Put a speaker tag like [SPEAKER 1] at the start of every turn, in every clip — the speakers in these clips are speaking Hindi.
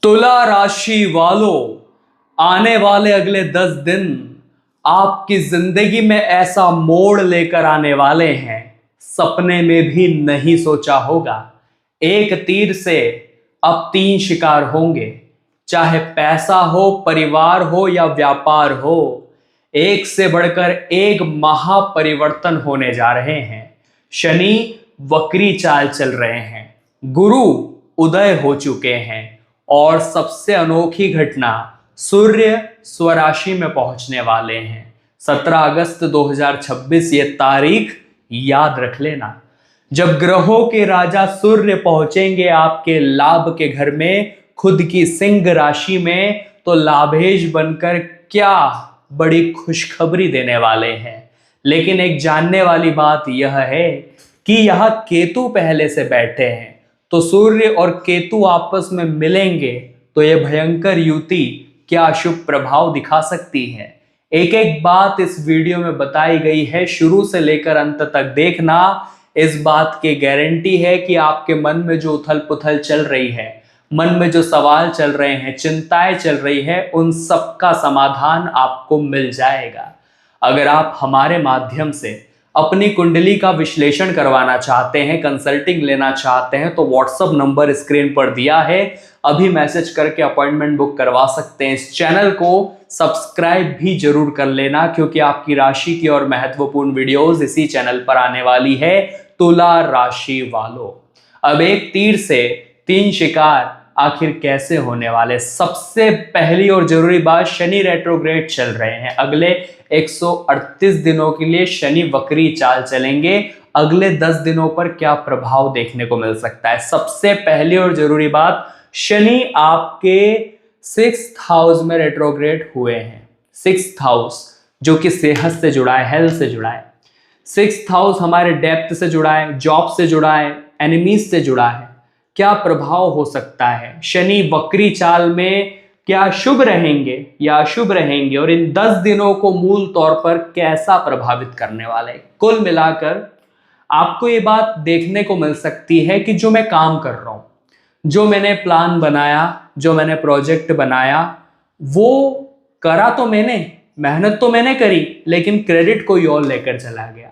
[SPEAKER 1] तुला राशि वालों, आने वाले अगले 10 दिन आपकी जिंदगी में ऐसा मोड़ लेकर आने वाले हैं, सपने में भी नहीं सोचा होगा। एक तीर से अब 3 शिकार होंगे, चाहे पैसा हो, परिवार हो या व्यापार हो। एक से बढ़कर एक महापरिवर्तन होने जा रहे हैं। शनि वक्री चाल चल रहे हैं, गुरु उदय हो चुके हैं और सबसे अनोखी घटना, सूर्य स्वराशि में पहुंचने वाले हैं। 17 अगस्त 2026 ये तारीख याद रख लेना। जब ग्रहों के राजा सूर्य पहुंचेंगे आपके लाभ के घर में, खुद की सिंह राशि में, तो लाभेश बनकर क्या बड़ी खुशखबरी देने वाले हैं। लेकिन एक जानने वाली बात यह है कि यह केतु पहले से बैठे हैं, तो सूर्य और केतु आपस में मिलेंगे तो यह भयंकर युति क्या शुभ प्रभाव दिखा सकती है। एक एक बात इस वीडियो में बताई गई है, शुरू से लेकर अंत तक देखना। इस बात की गारंटी है कि आपके मन में जो उथल पुथल चल रही है, मन में जो सवाल चल रहे हैं, चिंताएं चल रही है, उन सब का समाधान आपको मिल जाएगा। अगर आप हमारे माध्यम से अपनी कुंडली का विश्लेषण करवाना चाहते हैं, कंसल्टिंग लेना चाहते हैं, तो व्हाट्सएप नंबर स्क्रीन पर दिया है, अभी मैसेज करके अपॉइंटमेंट बुक करवा सकते हैं। इस चैनल को सब्सक्राइब भी जरूर कर लेना, क्योंकि आपकी राशि की और महत्वपूर्ण वीडियोस इसी चैनल पर आने वाली है। तुला राशि वालों, अब एक तीर से 3 शिकार आखिर कैसे होने वाले। सबसे पहली और जरूरी बात, शनि रेट्रोग्रेड चल रहे हैं। अगले 138 दिनों के लिए शनि वक्री चाल चलेंगे। अगले 10 दिनों पर क्या प्रभाव देखने को मिल सकता है। सबसे पहली और जरूरी बात, शनि आपके 6th हाउस में रेट्रोग्रेड हुए हैं। 6th हाउस जो कि सेहत से जुड़ा है, हेल्थ से जुड़ा है। 6th हाउस हमारे डेप्थ से जुड़ा है, जॉब से जुड़ा है, एनिमीज से जुड़ा है। क्या प्रभाव हो सकता है, शनि वक्री चाल में क्या शुभ रहेंगे या अशुभ रहेंगे, और इन 10 दिनों को मूल तौर पर कैसा प्रभावित करने वाले। कुल मिलाकर आपको ये बात देखने को मिल सकती है कि जो मैं काम कर रहा हूं, जो मैंने प्लान बनाया, जो मैंने प्रोजेक्ट बनाया, वो करा तो मैंने, मेहनत तो मैंने करी, लेकिन क्रेडिट कोई और लेकर चला गया।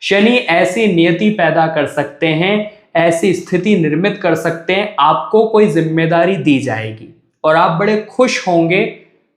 [SPEAKER 1] शनि ऐसी नियति पैदा कर सकते हैं, ऐसी स्थिति निर्मित कर सकते हैं, आपको कोई जिम्मेदारी दी जाएगी और आप बड़े खुश होंगे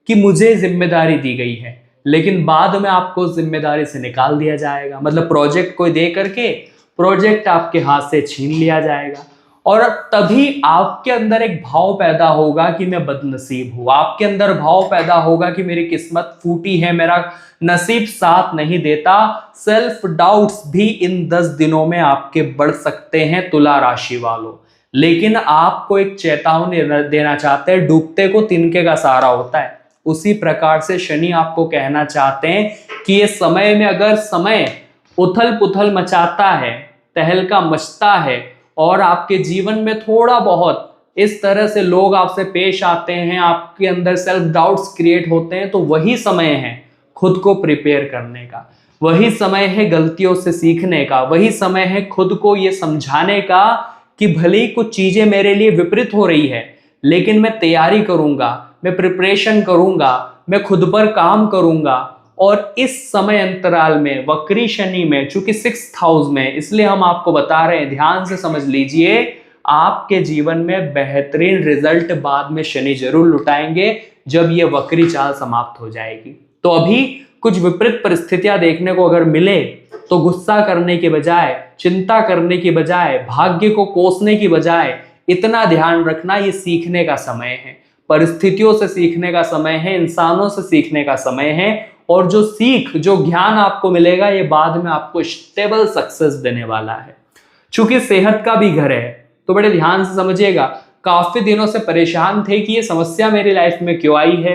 [SPEAKER 1] कि मुझे जिम्मेदारी दी गई है, लेकिन बाद में आपको जिम्मेदारी से निकाल दिया जाएगा। मतलब प्रोजेक्ट कोई दे करके प्रोजेक्ट आपके हाथ से छीन लिया जाएगा, और तभी आपके अंदर एक भाव पैदा होगा कि मैं बदनसीब हूं। आपके अंदर भाव पैदा होगा कि मेरी किस्मत फूटी है, मेरा नसीब साथ नहीं देता। सेल्फ डाउट्स भी इन 10 दिनों में आपके बढ़ सकते हैं तुला राशि वालों। लेकिन आपको एक चेतावनी देना चाहते हैं, डूबते को तिनके का सहारा होता है। उसी प्रकार से शनि आपको कहना चाहते हैं कि ये समय में अगर समय उथल पुथल मचाता है, तहलका मचता है, और आपके जीवन में थोड़ा बहुत इस तरह से लोग आपसे पेश आते हैं, आपके अंदर सेल्फ डाउट्स क्रिएट होते हैं, तो वही समय है खुद को प्रिपेयर करने का, वही समय है गलतियों से सीखने का, वही समय है खुद को ये समझाने का कि भले ही कुछ चीजें मेरे लिए विपरीत हो रही है, लेकिन मैं तैयारी करूंगा, मैं प्रिपरेशन करूंगा, मैं खुद पर काम करूंगा। और इस समय अंतराल में वक्री शनि में, चूंकि 6th हाउस में, इसलिए हम आपको बता रहे हैं, ध्यान से समझ लीजिए, आपके जीवन में बेहतरीन रिजल्ट बाद में शनि जरूर लुटाएंगे जब ये वक्री चाल समाप्त हो जाएगी। तो अभी कुछ विपरीत परिस्थितियां देखने को अगर मिले तो गुस्सा करने के बजाय, चिंता करने की बजाय, भाग्य को कोसने की बजाय, इतना ध्यान रखना ये सीखने का समय है, परिस्थितियों से सीखने का समय है, इंसानों से सीखने का समय है। और जो सीख, जो ज्ञान आपको मिलेगा, ये बाद में आपको स्टेबल सक्सेस देने वाला है। चूंकि सेहत का भी घर है, तो बड़े ध्यान से समझिएगा। काफी दिनों से परेशान थे कि ये समस्या मेरी लाइफ में क्यों आई है,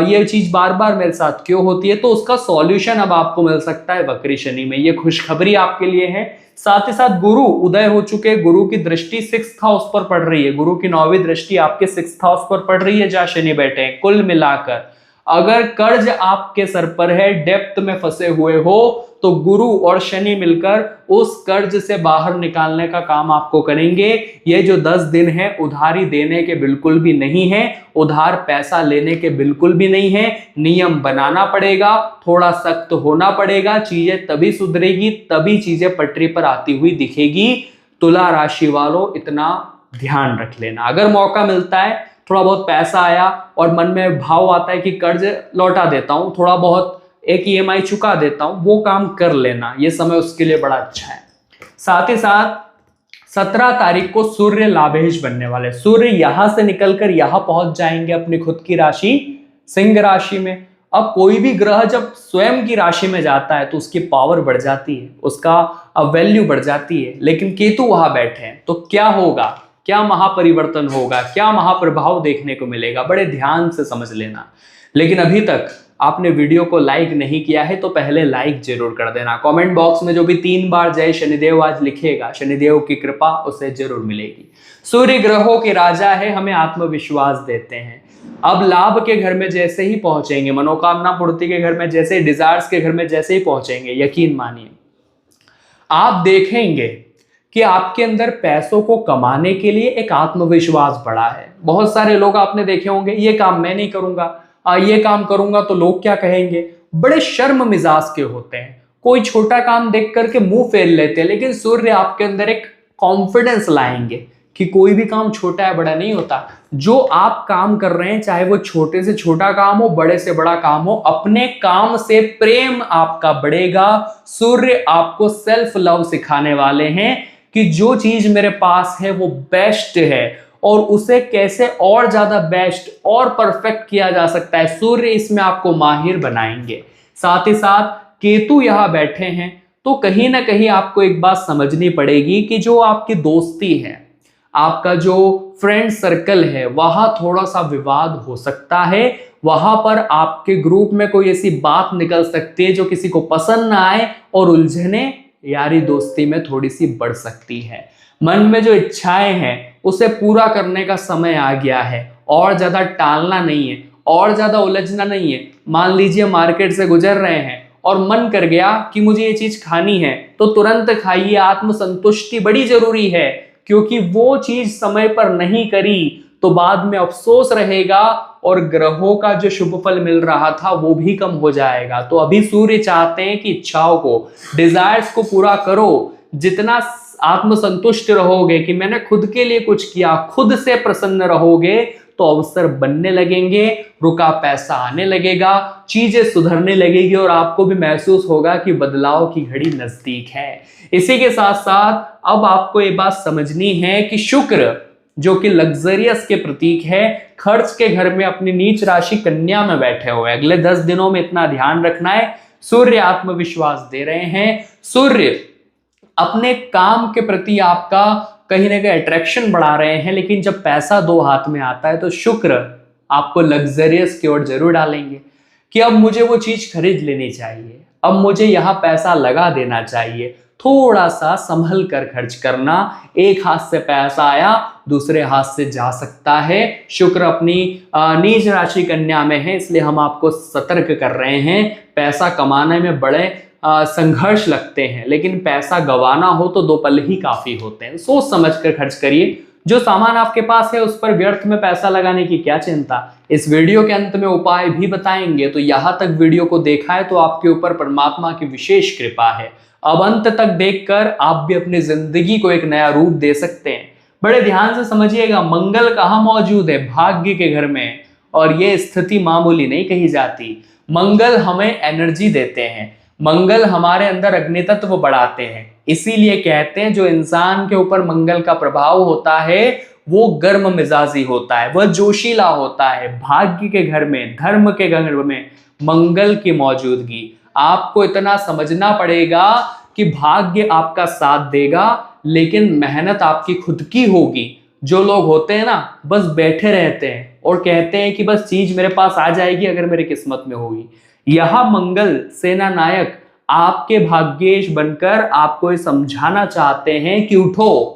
[SPEAKER 1] ये चीज बार बार मेरे साथ क्यों होती है, तो उसका सॉल्यूशन अब आपको मिल सकता है वक्री शनि में। ये खुशखबरी आपके लिए है। साथ ही साथ गुरु उदय हो चुके, गुरु की दृष्टि 6th हाउस पर पड़ रही है, गुरु की 9वीं दृष्टि आपके 6th हाउस पर पड़ रही है जहां शनि बैठे हैं। कुल मिलाकर अगर कर्ज आपके सर पर है, डेप्थ में फंसे हुए हो, तो गुरु और शनि मिलकर उस कर्ज से बाहर निकालने का काम आपको करेंगे। ये जो 10 दिन है उधारी देने के बिल्कुल भी नहीं है, उधार पैसा लेने के बिल्कुल भी नहीं है। नियम बनाना पड़ेगा, थोड़ा सख्त होना पड़ेगा, चीजें तभी सुधरेगी, तभी चीजें पटरी पर आती हुई दिखेगी। तुला राशि वालों इतना ध्यान रख लेना। अगर मौका मिलता है, थोड़ा बहुत पैसा आया और मन में भाव आता है कि कर्ज लौटा देता हूं, थोड़ा बहुत एक ईएमआई चुका देता हूं, वो काम कर लेना, ये समय उसके लिए बड़ा अच्छा है। साथ ही साथ 17 तारीख को सूर्य लाभेश बनने वाले, सूर्य यहां से निकलकर यहां पहुंच जाएंगे अपनी खुद की राशि सिंह राशि में। अब कोई भी ग्रह जब स्वयं की राशि में जाता है तो उसकी पावर बढ़ जाती है, उसका वैल्यू बढ़ जाती है। लेकिन केतु वहां बैठे हैं तो क्या होगा, क्या महापरिवर्तन होगा, क्या महाप्रभाव देखने को मिलेगा, बड़े ध्यान से समझ लेना। लेकिन अभी तक आपने वीडियो को लाइक नहीं किया है तो पहले लाइक जरूर कर देना। कमेंट बॉक्स में जो भी 3 बार जय शनिदेव आज लिखेगा, शनिदेव की कृपा उसे जरूर मिलेगी। सूर्य ग्रहों के राजा है, हमें आत्मविश्वास देते हैं। अब लाभ के घर में जैसे ही पहुंचेंगे, मनोकामना पूर्ति के घर में जैसे, डिजायर्स के घर में जैसे ही पहुंचेंगे, यकीन मानिए आप देखेंगे कि आपके अंदर पैसों को कमाने के लिए एक आत्मविश्वास बढ़ा है। बहुत सारे लोग आपने देखे होंगे, ये काम मैं नहीं करूंगा, ये काम करूंगा तो लोग क्या कहेंगे, बड़े शर्म मिजाज के होते हैं, कोई छोटा काम देख करके मुंह फेर लेते हैं। लेकिन सूर्य आपके अंदर एक कॉन्फिडेंस लाएंगे कि कोई भी काम छोटा या बड़ा नहीं होता। जो आप काम कर रहे हैं, चाहे वो छोटे से छोटा काम हो, बड़े से बड़ा काम हो, अपने काम से प्रेम आपका बढ़ेगा। सूर्य आपको सेल्फ लव सिखाने वाले हैं कि जो चीज मेरे पास है वो बेस्ट है और उसे कैसे और ज्यादा बेस्ट और परफेक्ट किया जा सकता है, सूर्य इसमें आपको माहिर बनाएंगे। साथ ही साथ केतु यहां बैठे हैं तो कहीं ना कहीं आपको एक बात समझनी पड़ेगी कि जो आपकी दोस्ती है, आपका जो फ्रेंड सर्कल है, वहां थोड़ा सा विवाद हो सकता है। वहां पर आपके ग्रुप में कोई ऐसी बात निकल सकती है जो किसी को पसंद ना आए और उलझने यारी दोस्ती में थोड़ी सी बढ़ सकती है। मन में जो इच्छाएं हैं उसे पूरा करने का समय आ गया है, और ज्यादा टालना नहीं है, और ज्यादा उलझना नहीं है। मान लीजिए मार्केट से गुजर रहे हैं और मन कर गया कि मुझे ये चीज खानी है, तो तुरंत खाइए। आत्मसंतुष्टि बड़ी जरूरी है, क्योंकि वो चीज समय पर नहीं करी तो बाद में अफसोस रहेगा और ग्रहों का जो शुभ फल मिल रहा था वो भी कम हो जाएगा। तो अभी सूर्य चाहते हैं कि इच्छाओं को, डिजायर्स को पूरा करो। जितना आत्मसंतुष्ट रहोगे कि मैंने खुद के लिए कुछ किया, खुद से प्रसन्न रहोगे, तो अवसर बनने लगेंगे, रुका पैसा आने लगेगा, चीजें सुधरने लगेगी और आपको भी महसूस होगा कि बदलाव की घड़ी नजदीक है। इसी के साथ साथ अब आपको ये बात समझनी है कि शुक्र जो कि लग्जरियस के प्रतीक है, खर्च के घर में अपनी नीच राशि कन्या में बैठे हुए, अगले 10 दिनों में इतना ध्यान रखना है। सूर्य आत्मविश्वास दे रहे हैं, सूर्य अपने काम के प्रति आपका कहीं ना कहीं अट्रैक्शन बढ़ा रहे हैं। लेकिन जब पैसा 2 हाथ में आता है तो शुक्र आपको लग्जरियस की ओर जरूर डालेंगे कि अब मुझे वो चीज खरीद लेनी चाहिए, अब मुझे यहां पैसा लगा देना चाहिए। थोड़ा सा संभल कर खर्च करना, एक हाथ से पैसा आया दूसरे हाथ से जा सकता है। शुक्र अपनी नीच राशि कन्या में है, इसलिए हम आपको सतर्क कर रहे हैं। पैसा कमाने में बड़े संघर्ष लगते हैं, लेकिन पैसा गंवाना हो तो 2 पल ही काफी होते हैं। सोच समझ कर खर्च करिए। जो सामान आपके पास है उस पर व्यर्थ में पैसा लगाने की क्या चिंता। इस वीडियो के अंत में उपाय भी बताएंगे, तो यहां तक वीडियो को देखा है तो आपके ऊपर परमात्मा की विशेष कृपा है। अब अंत तक देखकर आप भी अपनी जिंदगी को एक नया रूप दे सकते हैं। बड़े ध्यान से समझिएगा, मंगल कहाँ मौजूद है, भाग्य के घर में, और यह स्थिति मामूली नहीं कही जाती। मंगल हमें एनर्जी देते हैं, मंगल हमारे अंदर अग्नि तत्व बढ़ाते हैं। इसीलिए कहते हैं जो इंसान के ऊपर मंगल का प्रभाव होता है वो गर्म मिजाजी होता है, वह जोशीला होता है। भाग्य के घर में, धर्म के घर में मंगल की मौजूदगी, आपको इतना समझना पड़ेगा कि भाग्य आपका साथ देगा, लेकिन मेहनत आपकी खुद की होगी। जो लोग होते हैं ना, बस बैठे रहते हैं और कहते हैं कि बस चीज मेरे पास आ जाएगी अगर मेरी किस्मत में होगी। यह मंगल सेना नायक आपके भाग्येश बनकर आपको ये समझाना चाहते हैं कि उठो,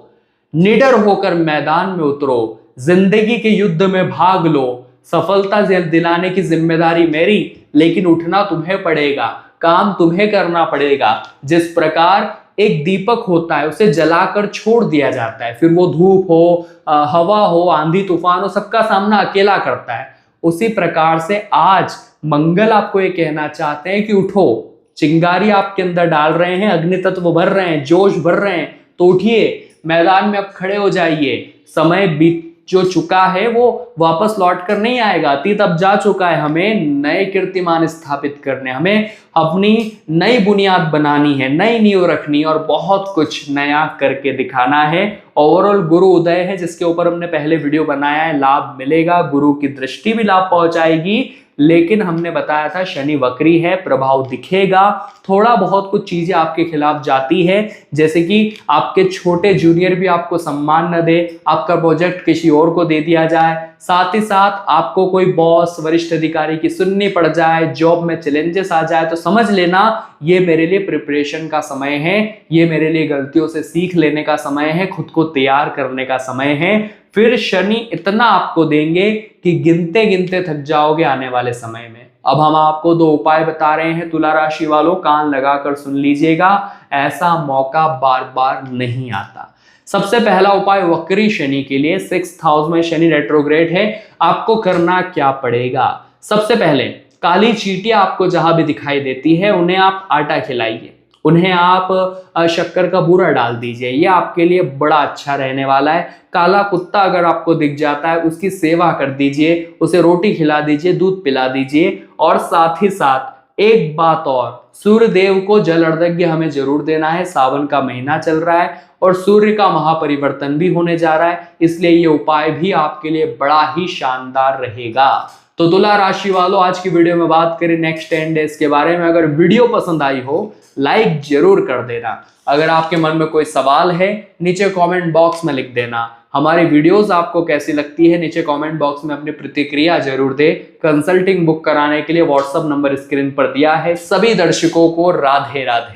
[SPEAKER 1] निडर होकर मैदान में उतरो, जिंदगी के युद्ध में भाग लो, सफलता दिलाने की जिम्मेदारी मेरी, लेकिन उठना तुम्हें पड़ेगा, काम तुम्हें करना पड़ेगा। जिस प्रकार एक दीपक होता है उसे जलाकर छोड़ दिया जाता है, फिर वो धूप हो, हवा हो, आंधी तूफान हो, सबका सामना अकेला करता है। उसी प्रकार से आज मंगल आपको ये कहना चाहते हैं कि उठो, चिंगारी आपके अंदर डाल रहे हैं, अग्नि तत्व भर रहे हैं, जोश भर रहे हैं, तो उठिए, मैदान में अब खड़े हो जाइए। समय बीत जो चुका है वो वापस लौट कर नहीं आएगा, अतीत अब जा चुका है। हमें नए कीर्तिमान स्थापित करने, हमें अपनी नई बुनियाद बनानी है, नई नींव रखनी और बहुत कुछ नया करके दिखाना है। ओवरऑल गुरु उदय है जिसके ऊपर हमने पहले वीडियो बनाया है, लाभ मिलेगा, गुरु की दृष्टि भी लाभ पहुंचाएगी, लेकिन हमने बताया था शनि वक्री है, प्रभाव दिखेगा, थोड़ा बहुत कुछ चीजें आपके खिलाफ जाती है, जैसे कि आपके छोटे जूनियर भी आपको सम्मान न दे, आपका प्रोजेक्ट किसी और को दे दिया जाए, साथ ही साथ आपको कोई बॉस वरिष्ठ अधिकारी की सुननी पड़ जाए, जॉब में चैलेंजेस आ जाए, तो समझ लेना ये मेरे लिए प्रिपरेशन का समय है, ये मेरे लिए गलतियों से सीख लेने का समय है, खुद को तैयार करने का समय है। फिर शनि इतना आपको देंगे कि गिनते गिनते थक जाओगे आने वाले समय में। अब हम आपको 2 उपाय बता रहे हैं, तुला राशि वालों कान लगाकर सुन लीजिएगा, ऐसा मौका बार बार नहीं आता। सबसे पहला उपाय वक्री शनि के लिए, 6th हाउस में शनि रेट्रोग्रेड है, आपको करना क्या पड़ेगा? सबसे पहले काली चींटियां आपको जहां भी दिखाई देती है उन्हें आप आटा खिलाइए, उन्हें आप शक्कर का बूरा डाल दीजिए, ये आपके लिए बड़ा अच्छा रहने वाला है। काला कुत्ता अगर आपको दिख जाता है उसकी सेवा कर दीजिए, उसे रोटी खिला दीजिए, दूध पिला दीजिए। और साथ ही साथ एक बात और, सूर्य देव को जल अर्घ्य हमें जरूर देना है, सावन का महीना चल रहा है और सूर्य का महापरिवर्तन भी होने जा रहा है, इसलिए ये उपाय भी आपके लिए बड़ा ही शानदार रहेगा। तो तुला राशि वालों, आज की वीडियो में बात करें नेक्स्ट 10 डेज के बारे में। अगर वीडियो पसंद आई हो लाइक जरूर कर देना, अगर आपके मन में कोई सवाल है नीचे कमेंट बॉक्स में लिख देना, हमारी वीडियोस आपको कैसी लगती है नीचे कमेंट बॉक्स में अपनी प्रतिक्रिया जरूर दे। कंसल्टिंग बुक कराने के लिए व्हाट्सएप नंबर स्क्रीन पर दिया है। सभी दर्शकों को राधे राधे।